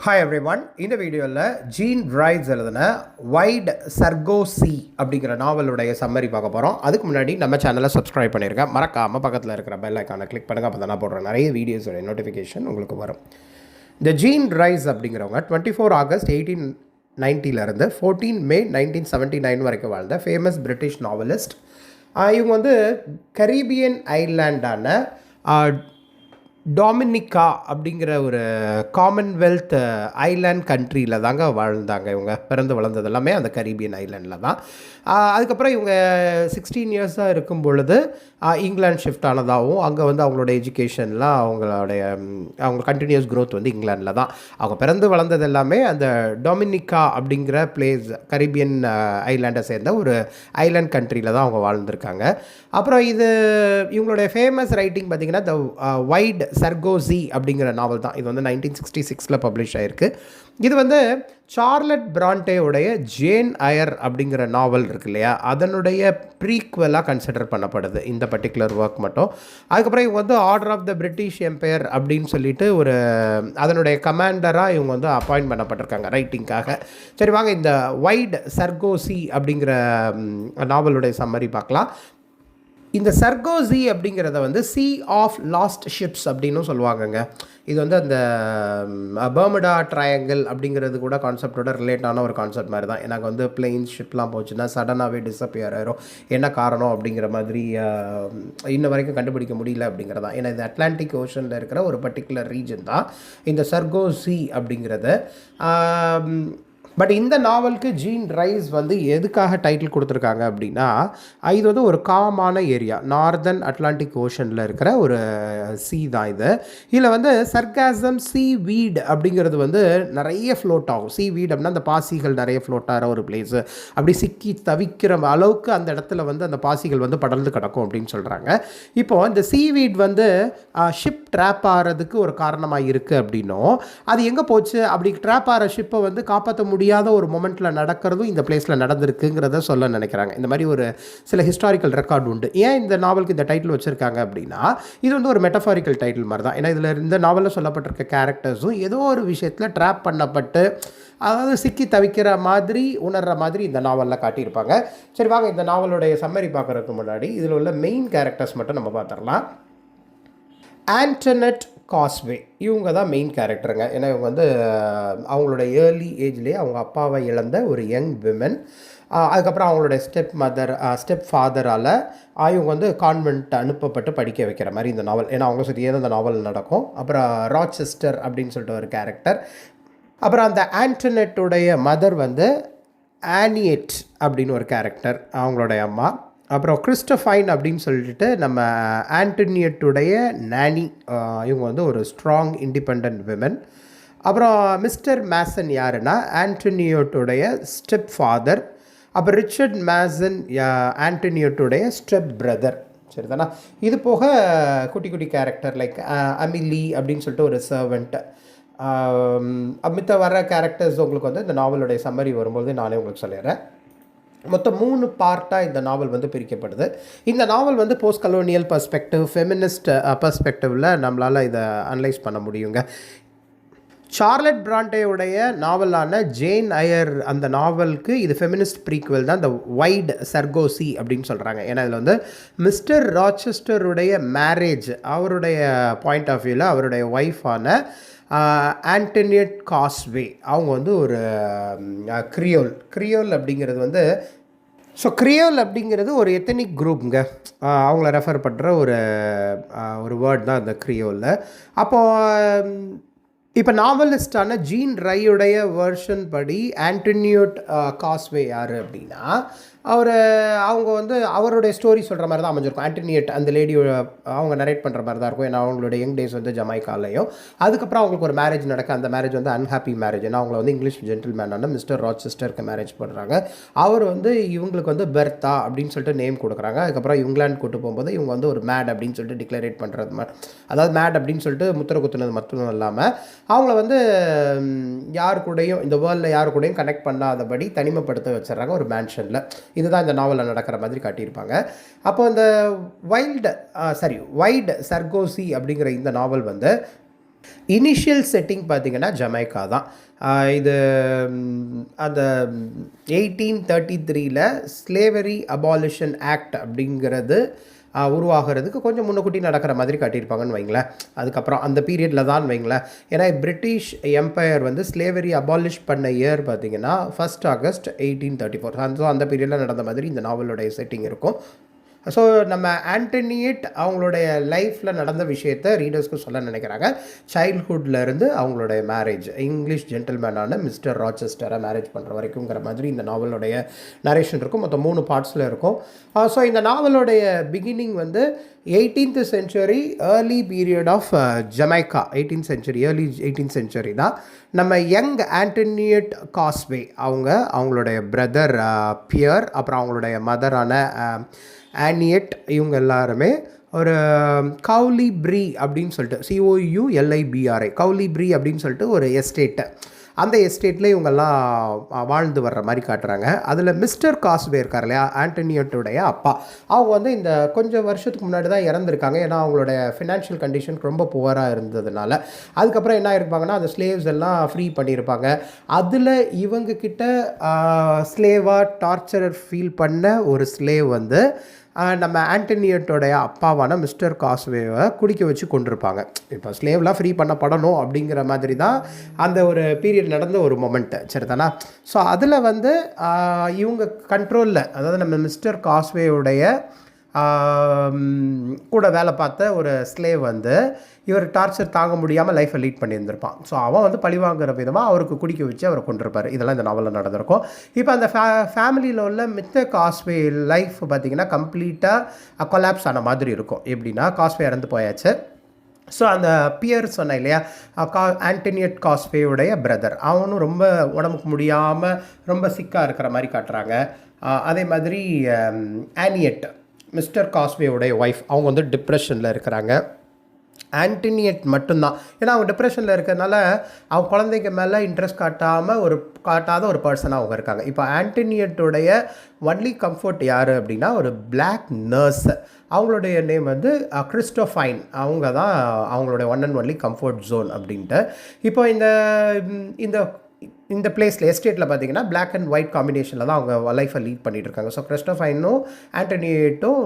Hi every one. இந்த வீடியோவில் gene rice எழுதின வைட் சர்கோசி அப்படிங்கிற நாவலுடைய சம்மரி பார்க்க போகிறோம். அதுக்கு முன்னாடி நம்ம சேனலை சப்ஸ்கிரைப் பண்ணியிருக்கேன். மறக்காமல் பக்கத்தில் இருக்கிற பெல் ஐக்கானை கிளிக் பண்ணுங்கள். அப்போ தான் நான் போடுற நிறைய வீடியோஸோட நோட்டிஃபிகேஷன் உங்களுக்கு வரும். இந்த ஜீன் ரைஸ் அப்படிங்கிறவங்க 24 ஆகஸ்ட் 1890 14 மே 1979 வரைக்கும் வாழ்ந்த ஃபேமஸ் பிரிட்டிஷ் நாவலிஸ்ட். இவங்க வந்து கரீபியன் ஐலாண்டான டொமினிக்கா அப்படிங்கிற ஒரு காமன்வெல்த் ஐலாண்ட் கண்ட்ரியில் தாங்க வாழ்ந்தாங்க. இவங்க பிறந்து வளர்ந்தது எல்லாமே அந்த கரீபியன் ஐலாண்டில் தான். அதுக்கப்புறம் இவங்க 16 இயர்ஸாக இருக்கும் பொழுது இங்கிலாந்து ஷிஃப்ட் ஆனதாகவும் அங்கே வந்து அவங்களோட எஜுகேஷன்லாம் அவங்க கண்டினியூஸ் க்ரோத் வந்து இங்கிலாண்டில் தான். அவங்க பிறந்து வளர்ந்தது எல்லாமே அந்த டொமினிக்கா அப்படிங்கிற பிளேஸ் கரீபியன் ஐலாண்டை சேர்ந்த ஒரு ஐலாண்ட் கண்ட்ரியில் தான் அவங்க வாழ்ந்துருக்காங்க. அப்புறம் இவங்களுடைய ஃபேமஸ் ரைட்டிங் பார்த்திங்கன்னா த வைட் சர்கோசி அப்படிங்கிற நாவல் தான். இது வந்து 1966 பப்ளிஷ் ஆகிருக்கு. இது வந்து சார்லட் பிராண்டேவுடைய ஜேன் ஐயர் அப்படிங்கிற நாவல் இருக்கு இல்லையா, அதனுடைய ப்ரீக்வலாக கன்சிடர் பண்ணப்படுது இந்த பர்டிகுலர் ஒர்க் மட்டும். அதுக்கப்புறம் இவங்க வந்து order of the British empire அப்படின்னு சொல்லிட்டு அதனுடைய கமாண்டராக இவங்க வந்து அப்பாயிண்ட் பண்ணப்பட்டிருக்காங்க ரைட்டிங்காக. சரி வாங்க இந்த வைட் சர்கோசி அப்படிங்கிற நாவலுடைய சம்மரி பார்க்கலாம். இந்த சர்கோசி அப்படிங்கிறத வந்து சி ஆஃப் லாஸ்ட் ஷிப்ஸ் அப்படின்னும் சொல்லுவாங்கங்க. இது வந்து அந்த பர்முடா ட்ரையாங்கிள் அப்படிங்கிறது கூட கான்செப்டோட ரிலேட்டான ஒரு கான்செப்ட் மாதிரி தான். எனக்கு வந்து பிளெயின் ஷிப்லாம் போச்சுன்னா சடனாகவே டிஸப்பியர் ஆயிரும். என்ன காரணம் அப்படிங்கிற மாதிரி இன்ன வரைக்கும் கண்டுபிடிக்க முடியல அப்படிங்கிறதான். ஏன்னா இது அட்லாண்டிக் ஓஷனில் இருக்கிற ஒரு பர்டிகுலர் ரீஜன் தான் இந்த சர்கோசி அப்படிங்கிறது. பட் இந்த நாவலுக்கு ஜீன் ரைஸ் வந்து எதுக்காக டைட்டில் கொடுத்துருக்காங்க அப்படின்னா, இது வந்து ஒரு காமான ஏரியா, நார்தன் அட்லாண்டிக் ஓஷனில் இருக்கிற ஒரு சீ தான் இது. இதில் வந்து சர்காசம் சீ வீட் அப்படிங்கிறது வந்து நிறைய ஃப்ளோட் ஆகும். சீ வீட் அப்படின்னா அந்த பாசிகள் நிறைய ஃப்ளோட் ஆகிற ஒரு பிளேஸு. அப்படி சிக்கி தவிக்கிற அளவுக்கு அந்த இடத்துல வந்து அந்த பாசிகள் வந்து படர்ந்து கிடக்கும் அப்படின்னு சொல்கிறாங்க. இப்போது இந்த சீ வீட் வந்து ஷிப் ட்ராப் ஆகிறதுக்கு ஒரு காரணமாக இருக்குது அப்படின்னும், அது எங்கே போச்சு அப்படி ட்ராப் ஆகிற ஷிப்பை வந்து காப்பாற்ற முடியாத ஒரு மொமெண்ட்டில் நடக்கிறதும் இந்த பிளேஸில் நடந்திருக்குங்கிறத சொல்ல நினைக்கிறாங்க. இந்த மாதிரி ஒரு சில ஹிஸ்டாரிக்கல் ரெக்கார்டு உண்டு. ஏன் இந்த நாவலுக்கு இந்த டைட்டில் வச்சுருக்காங்க அப்படின்னா, இது வந்து ஒரு மெட்டஃபாரிக்கல் டைட்டில் மாதிரி தான். ஏன்னா இதில் இந்த நாவலில் சொல்லப்பட்டிருக்க கேரக்டர்ஸும் ஏதோ ஒரு விஷயத்தில் ட்ராப் பண்ணப்பட்டு, அதாவது சிக்கி தவிக்கிற மாதிரி உணர்கிற மாதிரி இந்த நாவலில் காட்டியிருப்பாங்க. சரி வாங்க இந்த நாவலுடைய சம்மரி பார்க்குறதுக்கு முன்னாடி இதில் உள்ள மெயின் கேரக்டர்ஸ் மட்டும் நம்ம பார்த்துடலாம். ஆண்டனெட் காஸ்வே இவங்க தான் மெயின் கேரக்டருங்க. ஏன்னா இவங்க வந்து அவங்களோட ஏர்லி ஏஜ்லேயே அவங்க அப்பாவை இழந்த ஒரு யங் விமன். அதுக்கப்புறம் அவங்களுடைய ஸ்டெப் ஃபாதரால் இவங்க வந்து கான்வென்ட் அனுப்பப்பட்டு படிக்க வைக்கிற மாதிரி இந்த நாவல். ஏன்னா அவங்க சுற்றியே தான் இந்த நாவல் நடக்கும். அப்புறம் ராச்செஸ்டர் அப்படின்னு சொல்லிட்டு ஒரு கேரக்டர். அப்புறம் அந்த ஆண்டனெட்டுடைய மதர் வந்து ஆனியட் அப்படின்னு ஒரு கேரக்டர், அவங்களுடைய அம்மா. அப்புறம் கிறிஸ்டோஃபைன் அப்படின்னு சொல்லிட்டு நம்ம ஆண்டனியட்டுடைய நானி, இவங்க வந்து ஒரு ஸ்ட்ராங் இண்டிபெண்ட் விமன். அப்புறம் மிஸ்டர் மேசன் யாருன்னா ஆண்டனியோட்டுடைய ஸ்டெப் ஃபாதர். அப்புறம் ரிச்சர்ட் மேசன் ஆண்டனியோட்டுடைய ஸ்டெப் பிரதர். சரி தானே. இது போக குட்டி குட்டி கேரக்டர் லைக் அமிலி அப்படின்னு சொல்லிட்டு ஒரு சர்வெண்ட். மித்த வர கேரக்டர்ஸ் உங்களுக்கு வந்து இந்த நாவலுடைய சம்மரி வரும்போது நானே உங்களுக்கு சொல்லிடுறேன். மொத்தம் 3 பார்ட்டாக இந்த நாவல் வந்து பிரிக்கப்படுது. இந்த நாவல் வந்து போஸ்ட் கலோனியல் பர்ஸ்பெக்டிவ், ஃபெமினிஸ்ட் பர்ஸ்பெக்டிவில் நம்மளால் இதை அனலைஸ் பண்ண முடியுங்க. சார்லட் பிராண்டேவுடைய நாவலான ஜேன் ஐயர் அந்த நாவலுக்கு இது ஃபெமினிஸ்ட் ப்ரீக்வல் தான் இந்த வைட் சர்கோசி அப்படின்னு சொல்கிறாங்க. ஏன்னா இதில் வந்து மிஸ்டர் ராச்செஸ்டருடைய மேரேஜ், அவருடைய பாயிண்ட் ஆஃப் வியூவில் அவருடைய ஒய்ஃபான ஆண்டனியட் காஸ்வே அவங்க வந்து ஒரு கிரியோல் அப்படிங்கிறது வந்து கிரியோல் அப்படிங்கிறது ஒரு எத்தனிக் குரூப்புங்க. அவங்கள ரெஃபர் பண்ணுற ஒரு வேர்ட் தான் இந்த கிரியோலில். அப்போது இப்போ நாவலிஸ்டான ஜீன் ரையுடைய வெர்ஷன் படி ஆண்டனியோட் காஸ்வே யார் அப்படின்னா, அவங்க வந்து அவருடைய ஸ்டோரி சொல்கிற மாதிரி தான் அமைஞ்சிருக்கும். ஆண்டனியட் அந்த லேடி அவங்க நரேட் பண்ணுற மாதிரி தான் இருக்கும். ஏன்னா அவங்களோட யங் டேஸ் வந்து ஜமைக்காலையும், அதுக்கப்புறம் அவங்களுக்கு ஒரு மேரேஜ் நடக்க, அந்த மேரேஜ் வந்து அன்ஹாப்பி மேரேஜ். ஏன்னா அவங்கள வந்து இங்கிலீஷ் ஜென்டில்மேனான மிஸ்டர் ராச்செஸ்டருக்கு மேரேஜ் பண்ணுறாங்க. அவர் வந்து இவங்களுக்கு வந்து பெர்த்தா அப்படின்னு சொல்லிட்டு நேம் கொடுக்குறாங்க. அதுக்கப்புறம் இங்கிலாந்து கூட்டு போகும்போது இவங்க வந்து ஒரு மேட் அப்படின்னு சொல்லிட்டு டிக்ளரேட் பண்ணுறது மாதிரி, அதாவது மேட் அப்படின்னு சொல்லிட்டு முத்திர குத்துனது மட்டும் இல்லாமல் அவங்கள வந்து யார் கூடயும் இந்த வேர்ல்டில் யார் கூடயும் கனெக்ட் பண்ணாதபடி தனிமைப்படுத்த வச்சிடறாங்க ஒரு மேன்ஷனில். இதுதான் இந்த நாவலில் நடக்கிற மாதிரி காட்டியிருப்பாங்க. அப்போ இந்த வைட் சர்கோசி அப்படிங்கிற இந்த நாவல் வந்து இனிஷியல் செட்டிங் பார்த்தீங்கன்னா ஜமைக்கா தான். இது அந்த 1833ல் ஸ்லேவரி அபாலிஷன் ஆக்ட் அப்படிங்கிறது உருவாகிறதுக்கு கொஞ்சம் முன்னக்கூட்டி நடக்கிற மாதிரி காட்டியிருப்பாங்கன்னு வைங்களேன். அதுக்கப்புறம் அந்த பீரியடில் தான் வைங்களேன். ஏன்னா பிரிட்டிஷ் எம்பையர் வந்து ஸ்லேவரி அபாலிஷ் பண்ண இயர் பார்த்தீங்கன்னா 1 ஆகஸ்ட் 1834. ஸோ அந்த பீரியடில் நடந்த மாதிரி இந்த நாவலுடைய செட்டிங் இருக்கும். ஸோ நம்ம ஆண்டனியட் அவங்களுடைய லைஃப்பில் நடந்த விஷயத்தை ரீடர்ஸ்க்கு சொல்ல நினைக்கிறாங்க. சைல்ட்ஹுட்லேருந்து அவங்களுடைய மேரேஜ், இங்கிலீஷ் ஜென்டில்மேனான மிஸ்டர் ராச்செஸ்டரை மேரேஜ் பண்ணுற வரைக்குங்கிற மாதிரி இந்த நாவலுடைய நரேஷன் இருக்கும். மொத்தம் 3 பார்ட்ஸில் இருக்கும். ஸோ இந்த நாவலுடைய பிகினிங் வந்து 18th century early period of Jamaica. 18th century early 18th century தான். நம்ம யங் ஆண்டனியட் காஸ்வே அவங்களுடைய பிரதர் பியர், அப்புறம் அவங்களுடைய மதரான ஆனியட், இவங்க எல்லாருமே ஒரு கவுலிப்ரி அப்படின்னு சொல்லிட்டு COULIBRI கவுலிப்ரி அப்படின்னு சொல்லிட்டு ஒரு எஸ்டேட்டு, அந்த எஸ்டேட்டில் இவங்கெல்லாம் வாழ்ந்து வர்ற மாதிரி காட்டுறாங்க. அதில் மிஸ்டர் காஸ்வே இருக்கார் இல்லையா, ஆண்டனியட்டுடைய அப்பா, அவங்க வந்து இந்த கொஞ்சம் வருஷத்துக்கு முன்னாடி தான் இறந்துருக்காங்க. ஏன்னா அவங்களுடைய ஃபினான்ஷியல் கண்டிஷன் ரொம்ப புவராக இருந்ததுனால. அதுக்கப்புறம் என்ன இருப்பாங்கன்னா, அந்த ஸ்லேவ்ஸ் எல்லாம் ஃப்ரீ பண்ணியிருப்பாங்க. அதில் இவங்கக்கிட்ட ஸ்லேவாக டார்ச்சர் ஃபீல் பண்ண ஒரு ஸ்லேவ் வந்து நம்ம ஆண்டனியட்டோடைய அப்பாவான மிஸ்டர் காஸ்வேவை குடிக்க வச்சு கொண்டிருப்பாங்க. இப்போ ஸ்லேவ்லாம் ஃப்ரீ பண்ணப்படணும் அப்படிங்கிற மாதிரி தான் அந்த ஒரு பீரியட் நடந்த ஒரு மொமெண்ட்டு, சரிதானா? ஸோ அதில் வந்து இவங்க கண்ட்ரோலில், அதாவது நம்ம மிஸ்டர் காஸ்வேவுடைய கூட வேலை பார்த்த ஒரு ஸ்லேவ் வந்து இவர் டார்ச்சர் தாங்க முடியாமல் லைஃப்பை லீட் பண்ணியிருந்திருப்பான். ஸோ அவன் வந்து பழிவாங்கிற விதமாக அவருக்கு குடிக்க வச்சு அவரை கொண்டிருப்பார். இதெல்லாம் இந்த நாவலில் நடந்திருக்கும். இப்போ அந்த ஃபேமிலியில் உள்ள மித்த காஸ்வே லைஃப் பார்த்திங்கன்னா கம்ப்ளீட்டாக கொலாப்ஸ் ஆன மாதிரி இருக்கும். எப்படின்னா, காஸ்வே இறந்து போயாச்சு. ஸோ அந்த பியர் சொன்னேன் இல்லையா, ஆண்டனியட் காஸ்வேவுடைய பிரதர், அவனும் ரொம்ப உடம்புக்கு முடியாமல் ரொம்ப சிக்காக இருக்கிற மாதிரி காட்டுறாங்க. அதே மாதிரி ஆனியட், மிஸ்டர் காஸ்வேவுடைய ஒய்ஃப், அவங்க வந்து டிப்ரெஷனில் இருக்கிறாங்க. ஆண்டனியட் மட்டும்தான், ஏன்னா அவங்க டிப்ரெஷனில் இருக்கிறதுனால அவங்க குழந்தைங்க மேலே இன்ட்ரெஸ்ட் காட்டாத ஒரு பர்சனாக அவங்க இருக்காங்க. இப்போ ஆண்டனியட்டுடைய ஒன்லி கம்ஃபர்ட் யார் அப்படின்னா ஒரு பிளாக் நர்ஸ், அவங்களுடைய நேம் வந்து கிறிஸ்டோஃபைன். அவங்க தான் அவங்களுடைய one and only comfort zone அப்படின்ட்டு. இப்போ இந்த பிளேஸில் எஸ்டேட்டில் பார்த்தீங்கன்னா பிளாக் அண்ட் ஒயிட் காம்பினேஷனில் தான் அவங்க லைஃப்பை லீட் பண்ணிகிட்டு இருக்காங்க. ஸோ கிறிஸ்டோஃபைனும் ஆண்டனியட்டும்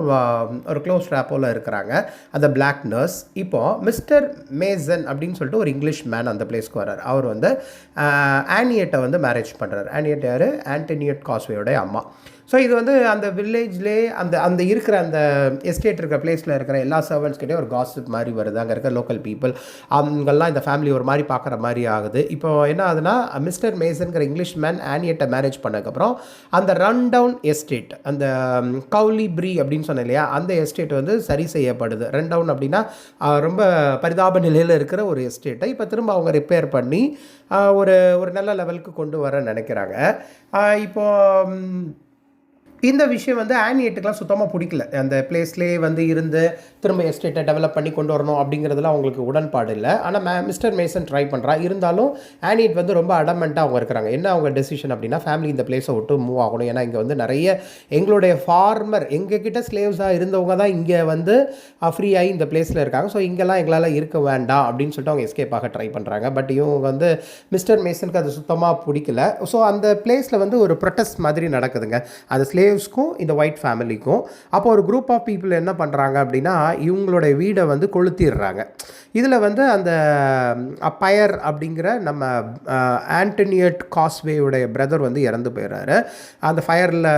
ஒரு க்ளோஸ் ரேப்போவில் இருக்கிறாங்க, அந்த பிளாக் நர்ஸ். இப்போது மிஸ்டர் மேசன் அப்படின்னு சொல்லிட்டு ஒரு இங்கிலீஷ் மேன் அந்த பிளேஸ்க்கு வர்றார். அவர் வந்து ஆனியட்டை வந்து மேரேஜ் பண்ணுறார். ஆனியட் யார்? ஆண்டனியட் காஸ்வேயோடைய அம்மா. ஸோ இது வந்து அந்த வில்லேஜ்லேயே அந்த இருக்கிற அந்த எஸ்டேட் இருக்கிற பிளேஸில் இருக்கிற எல்லா சர்வன்ட்ஸ்கிட்டே ஒரு காசிப் மாதிரி வருது. அங்கே இருக்கிற லோக்கல் பீப்புள் அவங்கெல்லாம் இந்த ஃபேமிலி ஒரு மாதிரி பார்க்குற மாதிரி ஆகுது. இப்போ என்ன ஆகுதுன்னா, மிஸ்டர் மேசன்கிற இங்கிலீஷ் மேன் ஆனியட்டை மேரேஜ் பண்ணதுக்கப்புறம் அந்த ரன் டவுன் எஸ்டேட், அந்த கவுலிப்ரி அப்படின்னு சொன்னேன் இல்லையா, அந்த எஸ்டேட் வந்து சரி செய்யப்படுது. ரன் டவுன் அப்படின்னா ரொம்ப பரிதாப நிலையில் இருக்கிற ஒரு எஸ்டேட்டை இப்போ திரும்ப அவங்க ரிப்பேர் பண்ணி ஒரு நல்ல லெவலுக்கு கொண்டு வர நினைக்கிறாங்க. இப்போது இந்த விஷயம் வந்து ஆனியட்டுக்கெலாம் சுத்தமாக பிடிக்கல. அந்த பிளேஸ்லேயே வந்து இருந்து திரும்ப எஸ்டேட்டை டெவலப் பண்ணி கொண்டு வரணும் அப்படிங்கிறதுல அவங்களுக்கு உடன்பாடு இல்லை. ஆனால் மிஸ்டர் மேசன் ட்ரை பண்ணுறா. இருந்தாலும் ஆனியட் வந்து ரொம்ப அடமெண்ட்டாக அவங்க இருக்கிறாங்க. என்ன அவங்க டெசிஷன் அப்படின்னா, ஃபேமிலி இந்த பிளேஸை விட்டு மூவ் ஆகணும். ஏன்னா இங்கே வந்து நிறைய எங்களுடைய ஃபார்மர், எங்ககிட்ட ஸ்லேவ்ஸாக இருந்தவங்க தான் இங்கே வந்து ஃப்ரீயாகி இந்த பிளேஸில் இருக்காங்க. ஸோ இங்கெல்லாம் எங்களால் இருக்க வேண்டாம் அப்படின்னு சொல்லிட்டு அவங்க எஸ்கேப் ஆக ட்ரை பண்ணுறாங்க. பட் இவங்க வந்து மிஸ்டர் மேசனுக்கு அது சுத்தமாக பிடிக்கல. ஸோ அந்த பிளேஸில் வந்து ஒரு ப்ரொட்டஸ்ட் மாதிரி நடக்குதுங்க, அது ஸ்லேவ்ஸ்க்கும் இந்த ஒயிட் ஃபேமிலிக்கும். அப்போ ஒரு குரூப் ஆஃப் பீப்புள் என்ன பண்ணுறாங்க அப்படின்னா, இவங்களுடைய வீடை வந்து கொளுத்திடுறாங்க. இதில் வந்து அந்த பயர் அப்படிங்கிற நம்ம ஆண்டனியட் காஸ்வேயுடைய பிரதர் வந்து இறந்து போயிடுறாரு. அந்த ஃபயரில்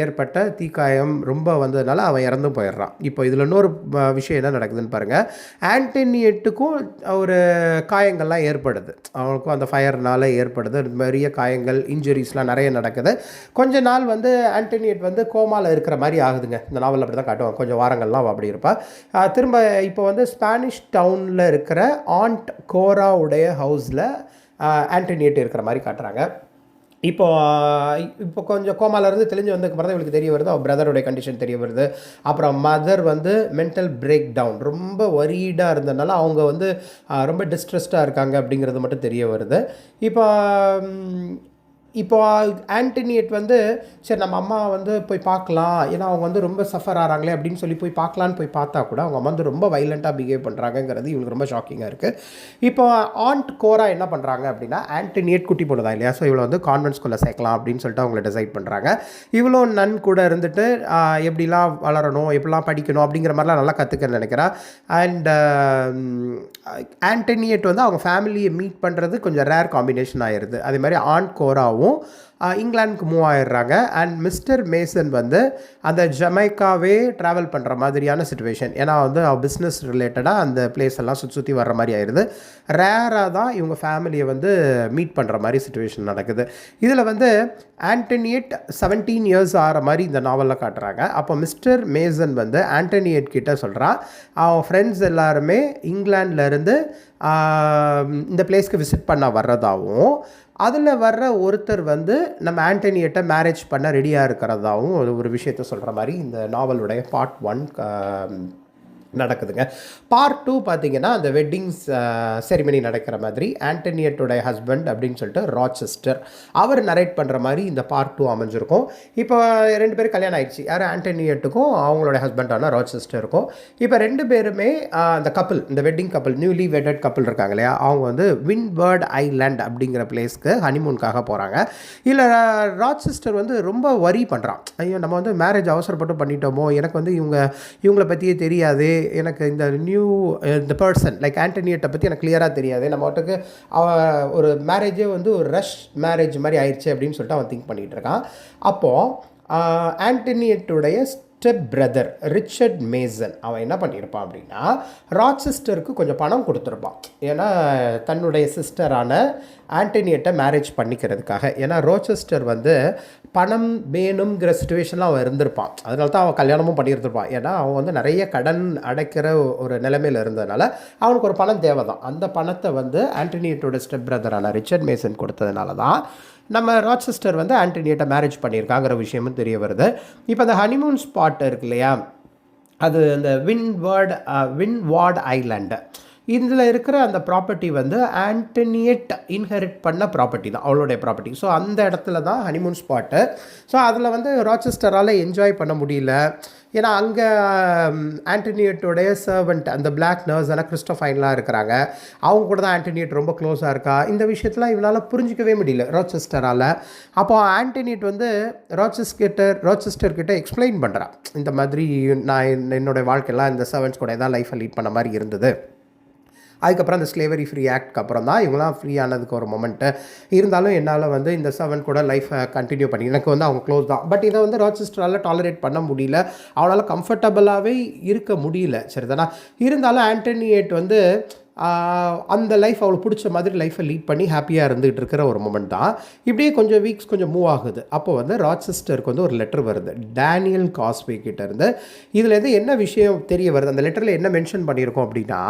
ஏற்பட்ட தீக்காயம் ரொம்ப வந்ததுனால அவன் இறந்து போயிடுறான். இப்போ இதில் இன்னொரு விஷயம் என்ன நடக்குதுன்னு பாருங்கள். ஆண்டனியட்டுக்கும் ஒரு காயங்கள்லாம் ஏற்படுது, அவனுக்கும் அந்த ஃபயர்னால் ஏற்படுது. நிறைய காயங்கள், இன்ஜுரிஸ்லாம் நிறைய நடக்குது. கொஞ்ச நாள் வந்து ஆண்டனியட் வந்து கோமாவில் இருக்கிற மாதிரி ஆகுதுங்க. இந்த நாவல் அப்படி தான் காட்டுவாங்க. கொஞ்சம் வாரங்கள்லாம் அப்படி இருப்பாள். திரும்ப இப்போ வந்து ஸ்பானிஷ் டவுனில் இருக்கிற ஆண்ட் கோராவுடைய ஹவுஸில் ஆண்டனியட் இருக்கிற மாதிரி காட்டுறாங்க. இப்போ கொஞ்சம் கோமாலேருந்து தெளிஞ்சு வந்ததுக்கப்புறம் தான் இவளுக்கு தெரிய வருது, அவள் பிரதருடைய கண்டிஷன் தெரிய வருது. அப்புறம் மதர் வந்து மென்டல் பிரேக் டவுன், ரொம்ப ஒரீடாக இருந்ததுனால அவங்க வந்து ரொம்ப டிஸ்ட்ரெஸ்டாக இருக்காங்க அப்படிங்கிறது மட்டும் தெரிய வருது. இப்போ இப்போ ஆண்டனியட் வந்து சரி நம்ம அம்மா வந்து போய் பார்க்கலாம், ஏன்னா அவங்க வந்து ரொம்ப சஃபர் ஆகிறாங்களே அப்படின்னு சொல்லி போய் பார்க்கலான்னு போய் பார்த்தா கூட அவங்க அம்மா வந்து ரொம்ப வைலண்ட்டாக பிஹேவ் பண்ணுறாங்கங்கிறது இவங்களுக்கு ரொம்ப ஷாக்கிங்காக இருக்குது. இப்போ ஆண்ட் கோரா என்ன பண்ணுறாங்க அப்படின்னா, ஆண்டனியட் குட்டி பொண்ணு தான் இல்லையா, ஸோ இவளை வந்து கான்வென்ட் ஸ்கூலில் சேர்க்கலாம் அப்படின்னு சொல்லிட்டு அவங்கள டிசைட் பண்ணுறாங்க. இவ்வளோ நன் கூட இருந்துட்டு எப்படிலாம் வளரணும், எப்படிலாம் படிக்கணும் அப்படிங்கிற மாதிரிலாம் நல்லா கற்றுக்கன்னு நினைக்கிறேன். அண்ட் ஆண்டனியட் வந்து அவங்க ஃபேமிலியை மீட் பண்ணுறது கொஞ்சம் ரேர் காம்பினேஷன் ஆயிடுது. அதே மாதிரி ஆண்ட் கோராவும் இங்கிலாந்துக்கு மூவ் ஆயிடுறாங்க. அண்ட் மிஸ்டர் மேசன் வந்து அந்த ஜமைக்காவே ட்ராவல் பண்ணுற மாதிரியான சுச்சுவேஷன், ஏன்னா வந்து பிஸ்னஸ் ரிலேட்டடாக அந்த பிளேஸ் எல்லாம் சுற்றி வர்ற மாதிரி ஆயிடுது. ரேராக தான் இவங்க ஃபேமிலியை வந்து மீட் பண்ணுற மாதிரி சுச்சுவேஷன் நடக்குது. இதில் வந்து ஆண்டனியட் 17 இயர்ஸ் ஆகிற மாதிரி இந்த நாவலில் காட்டுறாங்க. அப்போ மிஸ்டர் மேசன் வந்து ஆண்டனியட் கிட்ட சொல்கிறான், அவன் ஃப்ரெண்ட்ஸ் எல்லாருமே இங்கிலாந்துலேருந்து இந்த பிளேஸ்க்கு விசிட் பண்ண வர்றதாகவும், அதில் வர்ற ஒருத்தர் வந்து நம்ம ஆண்டனியட்டை மேரேஜ் பண்ண ரெடியாக இருக்கிறதாகவும் ஒரு விஷயத்த சொல்கிற மாதிரி இந்த நாவலுடைய பார்ட் 1 நடக்குதுங்க. பார்ட் 2 பார்த்தீங்கன்னா அந்த வெட்டிங்ஸ் செரிமனி நடக்கிற மாதிரி ஆண்டனியட்டோடைய ஹஸ்பண்ட் அப்படின்னு சொல்லிட்டு ராச்செஸ்டர் அவர் நரேட் பண்ணுற மாதிரி இந்த பார்ட் 2 அமைஞ்சிருக்கும். இப்போ 2 பேரும் கல்யாணம் ஆயிடுச்சு, யார் ஆண்டனியட்டுக்கும் அவங்களோட ஹஸ்பண்டான ராச்செஸ்டருக்கும். இப்போ 2 பேருமே அந்த கப்பல், இந்த வெட்டிங் கப்பல், நியூலி வெட்டட் கப்பல் இருக்காங்க இல்லையா, அவங்க வந்து விண்ட்வர்ட் ஐலாண்ட் அப்படிங்கிற பிளேஸ்க்கு ஹனிமூனுக்காக போகிறாங்க. இல்லை ராச்செஸ்டர் வந்து ரொம்ப வரி பண்ணுறான், ஐயோ நம்ம வந்து மேரேஜ் அவசரப்பட்டு பண்ணிட்டோமோ, எனக்கு வந்து இவங்கள பற்றியே தெரியாது, எனக்கு இந்த பர்சன் லைக் ஆண்டனியட்டை பற்றி எனக்கு கிளியராக தெரியாது, நம்ம மட்டுக்கு ஒரு மேரேஜே வந்து ஒரு ரஷ் மேரேஜ் மாதிரி ஆயிடுச்சு அப்படின்னு சொல்லிட்டு அவன் திங்க் பண்ணிகிட்டு இருக்கான். அப்போது ஆண்டனியட்டுடைய ஸ்டெப் பிரதர் ரிச்சர்ட் மேசன் அவன் என்ன பண்ணியிருப்பான் அப்படின்னா, ராச்செஸ்டருக்கு கொஞ்சம் பணம் கொடுத்துருப்பான், ஏன்னா தன்னுடைய சிஸ்டரான ஆண்டனியட்டை மேரேஜ் பண்ணிக்கிறதுக்காக. ஏன்னா ராச்செஸ்டர் வந்து பணம் வேணுங்கிற சுச்சுவேஷனில் அவன் இருந்திருப்பான், அதனால தான் அவன் கல்யாணமும் பண்ணியிருந்திருப்பான். ஏன்னா அவன் வந்து நிறைய கடன் அடைக்கிற ஒரு நிலைமையில் இருந்ததுனால அவனுக்கு ஒரு பணம் தேவை தான். அந்த பணத்தை வந்து ஆண்டனியட்டோட ஸ்டெப் பிரதரான ரிச்சர்ட் மேசன் கொடுத்ததுனால தான் நம்ம ராச்செஸ்டர் வந்து ஆண்டனியட்டை மேரேஜ் பண்ணியிருக்காங்கிற விஷயமும் தெரிய வருது. இப்போ அந்த ஹனிமூன் ஸ்பாட் இருக்கு இல்லையா, அது அந்த விண்ட்வார்ட் ஐலாண்டு, இதில் இருக்கிற அந்த ப்ராப்பர்ட்டி வந்து ஆண்டனியட் இன்ஹெரிட் பண்ண ப்ராப்பர்ட்டி தான், அவளுடைய ப்ராப்பர்ட்டி. ஸோ அந்த இடத்துல தான் ஹனிமூன் ஸ்பாட்டு. ஸோ அதில் வந்து ராச்செஸ்டரால் என்ஜாய் பண்ண முடியல, ஏன்னா அங்கே ஆண்டனியட்டோடைய சர்வெண்ட் அந்த பிளாக் நர்ஸ் எல்லாம் கிறிஸ்டோஃபைன்லாம் இருக்கிறாங்க, அவங்க கூட தான் ஆண்டனியட் ரொம்ப க்ளோஸாக இருக்கா. இந்த விஷயத்தெலாம் இவனால் புரிஞ்சிக்கவே முடியல ராச்செஸ்டரால். அப்போ ஆண்டனியட் வந்து ராச்செஸ்டர் கிட்ட எக்ஸ்பிளைன் பண்ணுறான், இந்த மாதிரி நான் என்னோடய வாழ்க்கையெல்லாம் இந்த சர்வெண்ட்ஸ் கூட தான் லைஃப்பை லீட் பண்ண மாதிரி இருந்தது. அதுக்கப்புறம் அந்த ஸ்லேவரி ஃப்ரீ ஆக்ட்க்கு அப்புறம் தான் இவங்களாம் ஃப்ரீ ஆனதுக்கு ஒரு மொமெண்ட்டு. இருந்தாலும் என்னால் வந்து இந்த சர்வெண்ட் கூட லைஃப்பை கண்டினியூ பண்ணி, எனக்கு வந்து அவங்க க்ளோஸ் தான், பட் இதை வந்து ராச்செஸ்டரால் டாலரேட் பண்ண முடியல, அவனால் கம்ஃபர்டபுளாகவே இருக்க முடியல, சரிதானா. இருந்தாலும் ஆண்டனியட் வந்து அந்த லைஃப் அவளுக்கு பிடிச்ச மாதிரி லைஃப்பை லீட் பண்ணி ஹாப்பியாக இருந்துகிட்டு இருக்கிற ஒரு மொமெண்ட் தான். இப்படியே கொஞ்சம் வீக்ஸ் கொஞ்சம் மூவ் ஆகுது. அப்போ வந்து ராச்செஸ்டருக்கு வந்து ஒரு லெட்டர் வருது டேனியல் காஸ்வே கிட்டேருந்து. இதில் எது என்ன விஷயம் தெரிய வருது, அந்த லெட்டரில் என்ன மென்ஷன் பண்ணியிருக்கோம் அப்படின்னா,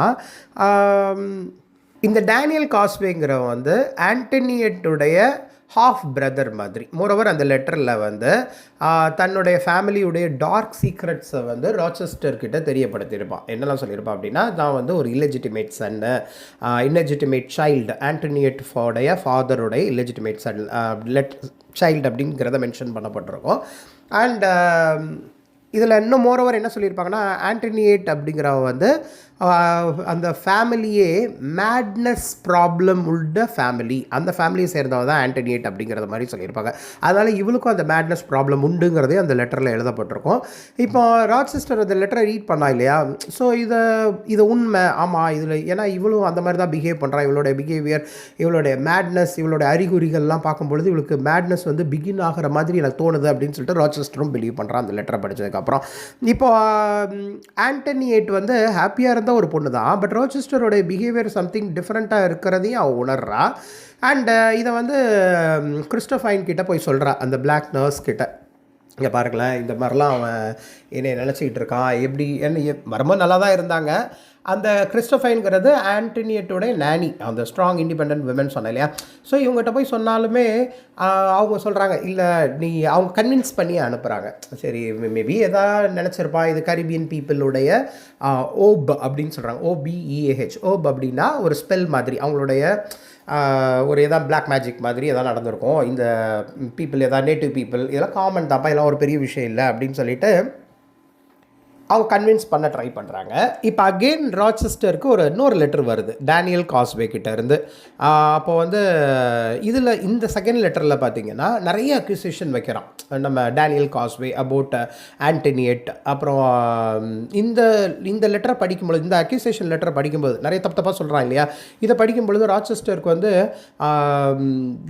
இந்த டேனியல் காஸ்வேங்கிறவன் வந்து ஆண்டனியட்டுடைய ஹாஃப் பிரதர் மாதிரி. மோரோவர் அந்த லெட்டரில் வந்து தன்னுடைய ஃபேமிலியுடைய டார்க் சீக்ரெட்ஸை வந்து ராச்செஸ்டர்கிட்ட தெரியப்படுத்தியிருப்பான். என்னெல்லாம் சொல்லியிருப்பான் அப்படின்னா, நான் வந்து ஒரு இல்லெஜிட்டிமேட் சன்னு, இல்லெஜிட்டிமேட் சைல்டு, ஆண்டனியட் ஃபாதருடைய இல்லெஜிட்டிமேட் சன் சைல்டு அப்படிங்கிறத மென்ஷன் பண்ணப்பட்டிருக்கோம். அண்ட் இதில் இன்னும் மோரோவர் என்ன சொல்லியிருப்பாங்கன்னா, ஆண்டனியட் அப்படிங்கிறவ வந்து அந்த ஃபேமிலியே மேட்னஸ் ப்ராப்ளம் உள்ள ஃபேமிலி, அந்த ஃபேமிலியை சேர்ந்தவ தான் ஆண்டனியட் அப்படிங்கிறத மாதிரி சொல்லியிருப்பாங்க. அதனால் இவளுக்கும் அந்த மேட்னஸ் ப்ராப்ளம் உண்டுங்கிறதே அந்த லெட்டரில் எழுதப்பட்டிருக்கும். இப்போ ராச்செஸ்டர் அந்த லெட்டரை ரீட் பண்ணா இல்லையா, ஸோ இதை உண்மை ஆமாம் இதில், ஏன்னா இவளும் அந்த மாதிரி தான் பிஹேவ் பண்ணுறான், இவளுடைய பிஹேவியர், இவளுடைய மேட்னஸ், இவளுடைய அறிகுறிகள்லாம் பார்க்கும்பொழுது இவளுக்கு மேட்னஸ் வந்து பிகின் ஆகிற மாதிரி எனக்கு தோணுது அப்படின்னு சொல்லிட்டு ராச்செஸ்டரும் பிலீவ் பண்ணுறான் அந்த லெட்டரை படித்ததுக்கப்புறம். இப்போ ஆண்டனியட் வந்து ஹாப்பியாக இருந்த ஒரு பொண்ணு தான், பட் ராச்செஸ்டரோடைய பிஹேவியர் சம்திங் டிஃப்ரெண்ட்டாக இருக்கிறதையும் அவள் உணர்றா. அண்டு இதை வந்து கிறிஸ்டோஃபைன் கிட்ட போய் சொல்கிறா, அந்த பிளாக் நர்ஸ் கிட்ட, இங்கே பாருங்களேன் இந்த மாதிரிலாம் அவன் என்னை நினச்சிக்கிட்டு இருக்கான், எப்படி என்ன ரொம்ப நல்லா தான் இருந்தாங்க. அந்த கிறிஸ்டோஃபைன்கிறது ஆண்டனியட்டோடைய நானி, அந்த ஸ்ட்ராங் இண்டிபெண்டன்ட் விமன் சொன்னேன் இல்லையா. ஸோ இவங்ககிட்ட போய் சொன்னாலுமே அவங்க சொல்கிறாங்க இல்லை, அவங்க கன்வின்ஸ் பண்ணி அனுப்புகிறாங்க. சரி மேபி எதாவது நினச்சிருப்பா, இது கரீபியன் பீப்புளுடைய ஓப் அப்படின்னு சொல்கிறாங்க, OBEAH. ஓப் அப்படின்னா ஒரு ஸ்பெல் மாதிரி, அவங்களுடைய ஒரு எதாவது பிளாக் மேஜிக் மாதிரி எதாவது நடந்திருக்கும், இந்த பீப்புள் எதாவது நேட்டிவ் பீப்புள் இதெல்லாம் காமன் தான்ப்பா, இதெல்லாம் ஒரு பெரிய விஷயம் இல்லை அப்படின்னு சொல்லிட்டு அவங்க கன்வின்ஸ் பண்ண ட்ரை பண்ணுறாங்க. இப்போ அகெயின் ராச்செஸ்டருக்கு இன்னொரு லெட்டர் வருது டேனியல் காஸ்வே கிட்ட இருந்து. அப்போ வந்து இதில் இந்த செகண்ட் லெட்டரில் பார்த்தீங்கன்னா நிறைய அக்யூசேஷன் வைக்கிறான் நம்ம டேனியல் காஸ்வே அபவுட் ஆண்டனியட். அப்புறம் இந்த இந்த லெட்டரை படிக்கும்பொழுது, இந்த அக்யூசேஷன் லெட்டரை படிக்கும்போது நிறைய தப்பாக சொல்கிறான் இல்லையா, இதை படிக்கும்பொழுது ராச்செஸ்டருக்கு வந்து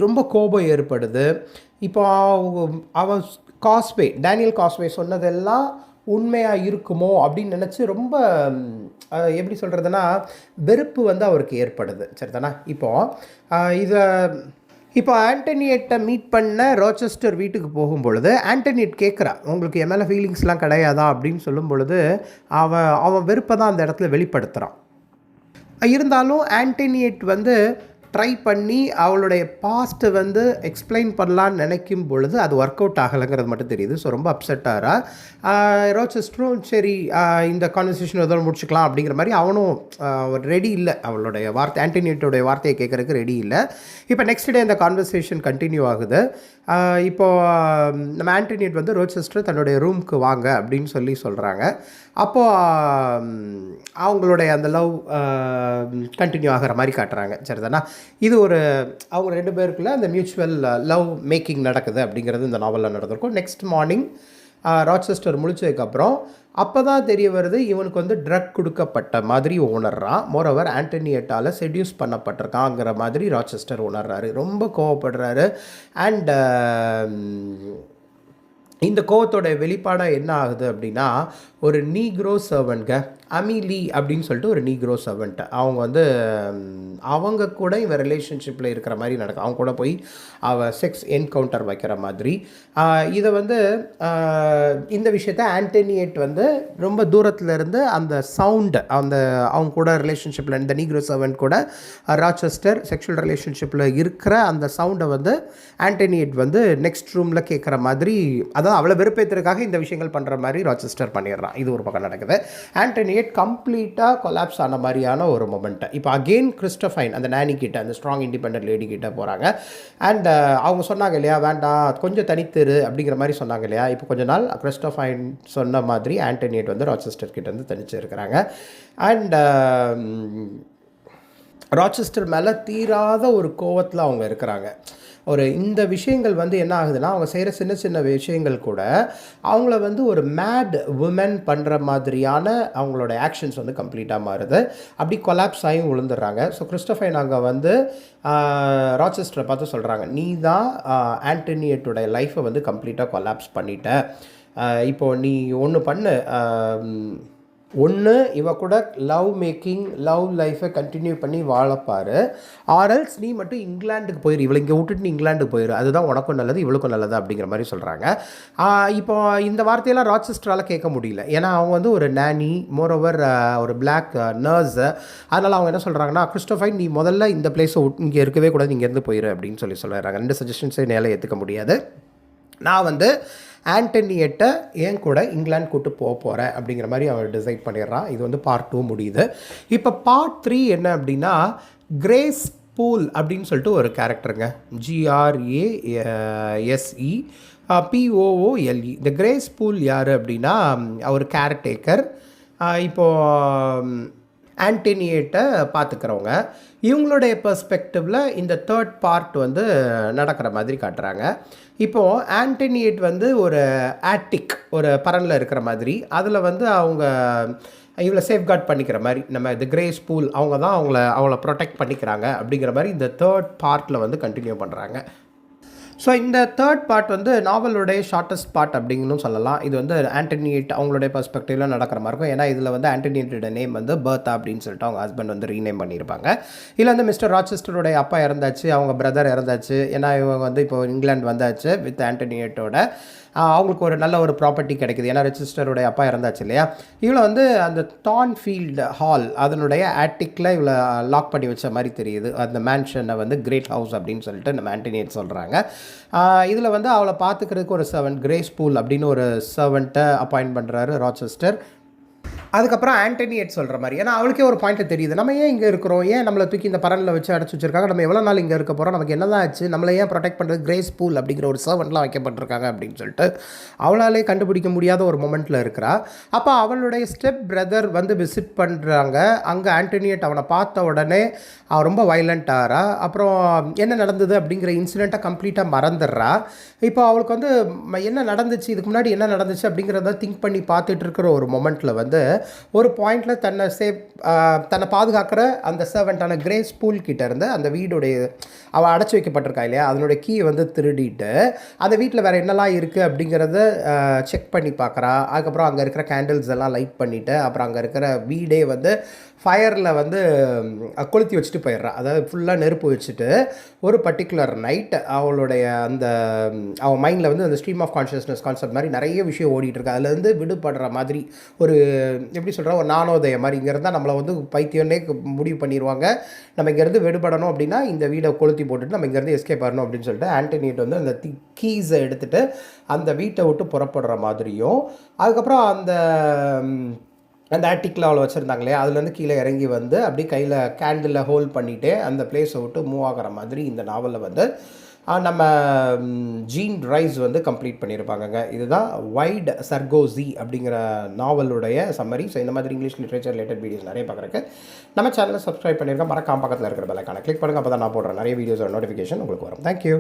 ரொம்ப கோபம் ஏற்படுது. இப்போ அவன் டேனியல் காஸ்வே சொன்னதெல்லாம் உண்மையாக இருக்குமோ அப்படின்னு நினச்சி ரொம்ப எப்படி சொல்கிறதுனா வெறுப்பு வந்து அவருக்கு ஏற்படுது. சரிதானா? இப்போ ஆண்டனியட்டை மீட் பண்ண ராச்செஸ்டர் வீட்டுக்கு போகும்பொழுது ஆண்டனியட் கேட்குறா, உங்களுக்கு என் மேலே ஃபீலிங்ஸ்லாம் கிடையாதா அப்படின்னு சொல்லும் பொழுது அவன் வெறுப்பை தான் அந்த இடத்துல வெளிப்படுத்துகிறான். இருந்தாலும் ஆண்டனியட் வந்து ட்ரை பண்ணி அவளுடைய பாஸ்ட்டை வந்து எக்ஸ்பிளைன் பண்ணலான்னு நினைக்கும் பொழுது அது ஒர்க் அவுட் ஆகலைங்கிறது மட்டும் தெரியுது. ஸோ ரொம்ப அப்செட்டாரா. ராச்செஸ்டரும் சரி இந்த கான்வர்சேஷன் எதோ முடிச்சுக்கலாம் அப்படிங்கிற மாதிரி அவனும் ரெடி இல்லை, அவளுடைய வார்த்தை ஆண்டனியட்டோடைய வார்த்தையை கேட்குறதுக்கு ரெடி இல்லை. இப்போ நெக்ஸ்ட் டே இந்த கான்வர்சேஷன் கண்டினியூ ஆகுது. இப்போது நம்ம ஆண்டனியட் வந்து ராச்செஸ்டர் தன்னுடைய ரூமுக்கு வாங்க அப்படின்னு சொல்கிறாங்க. அப்போது அவங்களுடைய அந்த லவ் கண்டினியூ ஆகிற மாதிரி காட்டுறாங்க. சரிதானா? இது அவங்க 2 பேருக்குள்ள அந்த மியூச்சுவல் லவ் மேக்கிங் நடக்குது அப்படிங்கிறது இந்த நாவலில் நடந்திருக்கும். நெக்ஸ்ட் மார்னிங் ராச்செஸ்டர் முழிச்சதுக்கப்புறம் அப்போ தான் தெரிய வருது இவனுக்கு வந்து ட்ரக் கொடுக்கப்பட்ட மாதிரி உணர்றான். மோரோவர் ஆண்டனியட்டால் செடியூஸ் பண்ணப்பட்டிருக்காங்கிற மாதிரி ராச்செஸ்டர் உணர்றாரு. ரொம்ப கோவப்படுறாரு. அண்ட் இந்த கோவத்தோட வெளிப்பாடாக என்ன ஆகுது அப்படின்னா, ஒரு நீக்ரோ சர்வெண்ட்ங்க அமிலி அப்படின்னு சொல்லிட்டு ஒரு நீக்ரோ சர்வெண்ட், அவங்க வந்து அவங்க கூட இவன் ரிலேஷன்ஷிப்பில் இருக்கிற மாதிரி நடக்கும். அவங்க கூட போய் அவள் செக்ஸ் என்கவுண்டர் வைக்கிற மாதிரி. இதை வந்து இந்த விஷயத்த ஆண்டனியட் வந்து ரொம்ப தூரத்தில் இருந்து அந்த சவுண்டு அவங்க கூட ரிலேஷன்ஷிப்பில் இந்த நீக்ரோ சர்வெண்ட் கூட ராச்செஸ்டர் செக்ஷுவல் ரிலேஷன்ஷிப்பில் இருக்கிற அந்த சவுண்டை வந்து ஆண்டனியட் வந்து நெக்ஸ்ட் ரூமில் கேட்குற மாதிரி, அதாவது அவளை வெறுப்பேற்றுறதுக்காக இந்த விஷயங்கள் பண்ணுற மாதிரி ராச்செஸ்டர் பண்ணிடுறான். இது ஒரு பக்கம் நடக்குது. ஆண்டனியட் கம்ப்ளீட்டாக கொலாப்ஸ் ஆன மாதிரியான ஒரு மொமெண்ட். இப்போ அகெயின் கிறிஸ்டோஃபைன் அந்த நானி கிட்ட, அந்த ஸ்ட்ராங் இண்டிபெண்டன்ட் லேடி கிட்ட போகிறாங்க. அண்ட் அவங்க சொன்னாங்க இல்லையா, வேண்டாம் கொஞ்சம் தனித்திரு அப்படிங்கிற மாதிரி சொன்னாங்க இல்லையா. இப்போ கொஞ்ச நாள் கிறிஸ்டோஃபைன் சொன்ன மாதிரி ஆண்டனியட் வந்து ராச்செஸ்டர் கிட்ட வந்து தனிச்சு இருக்கிறாங்க. அண்ட் ராச்செஸ்டர் மேலே தீராத ஒரு கோவத்தில் அவங்க இருக்கிறாங்க. இந்த விஷயங்கள் வந்து என்ன ஆகுதுன்னா, அவங்க செய்கிற சின்ன சின்ன விஷயங்கள் கூட அவங்கள வந்து ஒரு மேட் உமன் பண்ணுற மாதிரியான அவங்களோட ஆக்ஷன்ஸ் வந்து கம்ப்ளீட்டாக மாறுது. அப்படி கொலாப்ஸ் ஆகி விழுந்துடுறாங்க. ஸோ கிறிஸ்டோஃபைன் அங்கே வந்து ராச்செஸ்டரை பார்த்து சொல்கிறாங்க, நீ தான் ஆண்டனியட்டோட லைஃப்பை வந்து கம்ப்ளீட்டாக கொலாப்ஸ் பண்ணிட்ட. இப்போது நீ ஒன்று பண்ணு, ஒன்று இவ கூட லவ் லைஃப்பை கண்டினியூ பண்ணி வாழப்பார், ஆர்எல்ஸ் நீ மட்டும் இங்கிலாண்டுக்கு போயிரு, இவளை இங்கே விட்டுட்டு நீ இங்கிலாண்டுக்கு போயிரு, அதுதான் உனக்கும் நல்லது இவளுக்கும் நல்லது அப்படிங்கிற மாதிரி சொல்கிறாங்க. இப்போ இந்த வார்த்தையெல்லாம் ராச்செஸ்டரால் கேட்க முடியல. ஏன்னா அவங்க வந்து ஒரு நானி, மோரோவர் ஒரு பிளாக் நர்ஸு. அதனால் அவங்க என்ன சொல்கிறாங்கன்னா, கிறிஸ்டோஃபைன் நீ முதல்ல இந்த பிளேஸை இங்கே இருக்கவே கூடாது, இங்கேருந்து போயிரு அப்படின்னு சொல்லிடுறாங்க. 2 சஜஷன்ஸை என்னால் ஏற்றுக்க முடியாது. நான் வந்து ஆண்டனியட்டை ஏன் கூட இங்கிலாந்து கூட்டு போகிறேன் அப்படிங்கிற மாதிரி அவன் டிசைட் பண்ணிடுறான். இது வந்து பார்ட் 2 முடியுது. இப்போ பார்ட் 3 என்ன அப்படின்னா, கிரேஸ் பூல் அப்படின்னு சொல்லிட்டு ஒரு கேரக்டருங்க, GRASE POOLE. இந்த கிரேஸ் பூல் யார் அப்படின்னா அவர் கேர்டேக்கர். இப்போது ஆண்டனியட்டை பார்த்துக்கிறவங்க. இவங்களுடைய பெர்ஸ்பெக்டிவில் இந்த 3rd பார்ட் வந்து நடக்கிற மாதிரி காட்டுறாங்க. இப்போது ஆண்டனியட் வந்து ஒரு ஆட்டிக், ஒரு பரனில் இருக்கிற மாதிரி, அதில் வந்து அவங்க இவளை சேஃப்கார்ட் பண்ணிக்கிற மாதிரி, நம்ம இந்த கிரேஸ் பூல் அவங்க தான் அவங்கள ப்ரொடெக்ட் பண்ணிக்கிறாங்க அப்படிங்கிற மாதிரி இந்த 3rd பார்ட்டில் வந்து கண்டினியூ பண்ணுறாங்க. ஸோ இந்த 3rd பார்ட் வந்து நாவலுடைய ஷார்ட்டஸ்ட் பார்ட் அப்படிங்கன்னு சொல்லலாம். இது வந்து ஆண்டனியட் அவங்களுடைய பெர்ஸ்பெக்டிவில் நடக்கிற மாதிரி இருக்கும். ஏன்னா இதில் வந்து ஆண்டனியட்டோட நேம் வந்து பர்த்தா அப்படின்னு சொல்லிட்டு அவங்க ஹஸ்பண்ட் வந்து ரீநேம் பண்ணியிருப்பாங்க. இதில் வந்து மிஸ்டர் ராச்செஸ்டருடைய அப்பா இறந்தாச்சு, அவங்க பிரதர் இறந்தாச்சு. ஏன்னா இவங்க வந்து இப்போ இங்கிலாந்து வந்தாச்சு வித் ஆண்டனியட்டோட. அவங்களுக்கு ஒரு நல்ல ஒரு ப்ராப்பர்ட்டி கிடைக்குது. ஏன்னா ராச்செஸ்டருடைய அப்பா இறந்தாச்சு இல்லையா. இவளை வந்து அந்த தான்ஃபீல்டு ஹால் அதனுடைய ஆட்டிக்கில் இவளை லாக் பண்ணி வச்ச மாதிரி தெரியுது. அந்த மேன்ஷனை வந்து கிரேட் ஹவுஸ் அப்படின்னு சொல்லிட்டு நம்ம ஆண்டனியட் சொல்கிறாங்க. இதில் வந்து அவளை பார்த்துக்கிறதுக்கு ஒரு சர்வெண்ட், கிரேஸ் பூல் அப்படின்னு ஒரு சர்வெண்ட்டை அப்பாயிண்ட் பண்ணுறாரு ராச்செஸ்டர். அதுக்கப்புறம் ஆண்டனியட் சொல்கிற மாதிரி, ஏன்னா அவளுக்கே ஒரு பாயிண்ட் தெரியுது, நம்ம ஏன் இங்கே இருக்கிறோம், ஏன் நம்மளை தூக்கி இந்த பரனில் வச்சு அடைச்சி வச்சிருக்காங்க, நம்ம எவ்வளோ நாள் இங்கே இருக்க போகிறோம், நமக்கு என்ன தான் ஆச்சு, நம்மளை ஏன் ப்ரொடெக்ட் பண்ணுறது, கிரேஸ் பூல் அப்படிங்கிற ஒரு சர்வெண்ட்லாம் வைக்கப்பட்டிருக்காங்க அப்படின்னு சொல்லிட்டு அவளாலே கண்டுபிடிக்க முடியாத ஒரு மொமெண்ட்டில் இருக்கிறா. அப்போ அவளுடைய ஸ்டெப் பிரதர் வந்து விசிட் பண்ணுறாங்க. அங்கே ஆண்டனியட் அவனை பார்த்த உடனே அவன் ரொம்ப வைலண்ட் ஆகிறா. அப்புறம் என்ன நடந்தது அப்படிங்கிற இன்சிடெண்ட்டை கம்ப்ளீட்டாக மறந்துடுறா. இப்போ அவளுக்கு வந்து என்ன நடந்துச்சு, இதுக்கு முன்னாடி என்ன நடந்துச்சு அப்படிங்கிறத திங்க் பண்ணி பார்த்துட்டு இருக்கிற ஒரு மொமெண்ட்டில் வந்து ஒரு பாயிண்டில் தன்னை பாதுகாக்கிற அந்த சர்வெண்ட்டான கிரேஸ் பூல் கிட்ட இருந்து அந்த வீடுடைய அவள் அடைச்சி வைக்கப்பட்டிருக்கா இல்லையா, அதனுடைய கீயை வந்து திருடிட்டு அந்த வீட்டில் வேறு என்னெல்லாம் இருக்குது அப்படிங்கிறத செக் பண்ணி பார்க்குறா. அதுக்கப்புறம் அங்கே இருக்கிற கேண்டில்ஸ் எல்லாம் லைட் பண்ணிவிட்டு அப்புறம் அங்கே இருக்கிற வீடே வந்து ஃபயரில் வந்து கொளுத்தி வச்சுட்டு போயிடுறா. அதாவது ஃபுல்லாக நெருப்பு வச்சுட்டு ஒரு பர்டிகுலர் நைட் அவளுடைய அந்த அவள் மைண்டில் வந்து அந்த ஸ்ட்ரீம் ஆஃப் கான்ஷியஸ்னஸ் கான்செப்ட் மாதிரி நிறைய விஷயம் ஓடிட்டுருக்கு. அதுலேருந்து விடுபடுற மாதிரி ஒரு எப்படி சொல்கிற ஒரு நாணோதயம் மாதிரி, இங்கே இருந்தால் நம்மளை வந்து பைத்தியம்னே முடிவு பண்ணிடுவாங்க, நம்ம இங்கேருந்து விடுபடணும் அப்படின்னா இந்த வீடை கொளுத்தி போட்டுட்டு நம்ம இங்கேருந்து எஸ்கேப் ஆகணும் அப்படின்னு சொல்லிட்டு ஆண்டனியட் வந்து அந்த கீஸை எடுத்துகிட்டு அந்த வீட்டை விட்டு புறப்படுற மாதிரியும், அதுக்கப்புறம் அந்த ஆட்டிக்கில் அவளை வச்சுருந்தாங்களே அதுலேருந்து கீழே இறங்கி வந்து அப்படியே கையில் கேண்டிலில் ஹோல்ட் பண்ணிவிட்டு அந்த பிளேஸை விட்டு மூவ் ஆகிற மாதிரி இந்த நாவலில் வந்து நம்ம ஜீன் ரைஸ் வந்து கம்ப்ளீட் பண்ணியிருப்பாங்கங்க. இதுதான் வைட் சர்கோசி அப்படிங்கிற நாவலுடைய சம்மரி. ஸோ இந்த மாதிரி இங்கிலீஷ் லிட்ரேச்சர் ரிலேட்டட் வீடியோஸ் நிறைய பார்க்குறக்கு நம்ம சேனலை சப்ஸ்கிரைப் பண்ணியிருக்கேன். மறக்காம பக்கத்தில் இருக்கிற பெல் ஐகானை கிளிக் பண்ணுங்கள். அப்போ தான் நான் போடுறேன் நிறைய வீடியோஸோட நோட்டிஃபிகேஷன் உங்களுக்கு வரும். தேங்க்யூ.